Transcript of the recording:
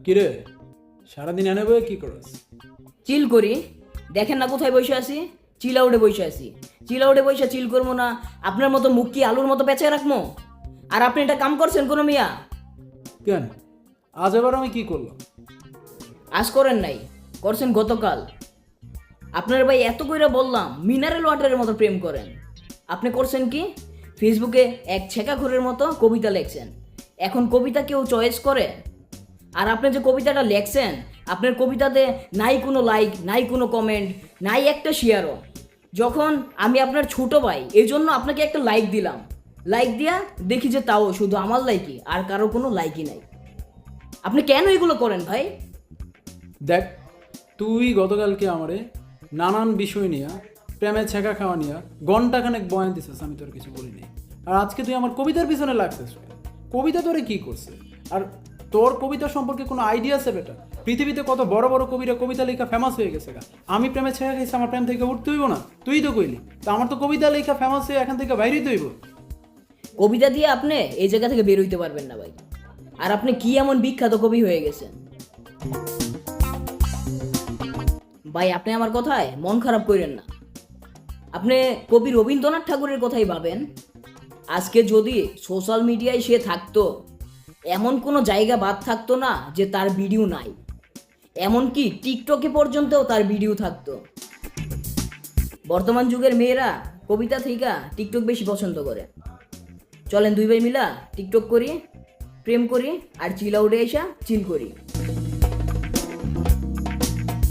কিরে সারাদিন এনে বই কি করস? চিল করি। দেখেন না কোথায় বসে আছি, চিল আউটে বসে আছি। চিল আউটে বসে চিল করবো না? আপনার মতো মুখ কি আলুর মতো বেঁচে রাখবো? আর আপনি এটা কাম করছেন কোনো মিয়া? কেন আজ এবার আমি কি করলাম? আজ করেন নাই, করছেন গতকাল। আপনার ভাই এত কইরা বললাম মিনারেল ওয়াটারের মতো প্রেম করেন, আপনি করছেন কি? ফেসবুকে এক ছেঁকাখোরের মতো কবিতা লেখছেন। এখন কবিতা কেউ চয়েস করে? আর আপনি যে কবিতাটা লেখছেন, আপনার কবিতাতে নাই কোনো লাইক, নাই কোনো কমেন্ট, নাই একটা শেয়ারও। যখন আমি আপনার ছোট ভাই, এই জন্য আপনাকে একটা লাইক দিলাম। লাইক দিয়া দেখি যে তাও শুধু আমার লাইকই, আর কারো কোনো লাইকই নাই। আপনি কেন এগুলো করেন ভাই? দেখ, তুই গতকালকে আমারে নানান বিষয় নিয়ে প্রেমের ছেঁকা খাওয়া নিয়ে ঘন্টাখানেক বয়ান দিছিস, আমি তোর কিছু বলিনি। আর আজকে তুই আমার কবিতার পিছনে লাগছিস। কবিতা তোরে কি করছে? আর তোর কবিতা সম্পর্কে কোনো আইডিয়া আছে বেটা? পৃথিবীতে কত বড় বড় কবিরা কবিতা লেখা ফেমাস হয়ে গেছে গা। আমি প্রেমে ছেঁকা খাইছি, আমার প্রেম থেকে উঠতে হইব না? তুই তো কইলি, তা আমার তো কবিতা লেখা ফেমাস হয়ে এখান থেকে বাইরেই তো হইব। কবিতা দিয়ে আপনি এই জায়গা থেকে বের হইতে পারবেন না ভাই। আর আপনি কি এমন বিখ্যাত কবি হয়ে গেছেন ভাই? আপনি আমার কথায় মন খারাপ করেন না। আপনি কবি রবীন্দ্রনাথ ঠাকুরের কথাই ভাবেন। আজকে যদি সোশ্যাল মিডিয়ায় সে থাকতো, এমন কোনো জায়গা বাদ থাকতো না যে তার ভিডিও নাই। এমনকি টিকটকে পর্যন্তও তার ভিডিও থাকতো। বর্তমান যুগের মেয়েরা কবিতা থেকে টিকটক বেশি পছন্দ করে। চলেন দুই ভাই মিলা টিকটক করি, প্রেম করি, আর চিল আউটে এসা চিল করি।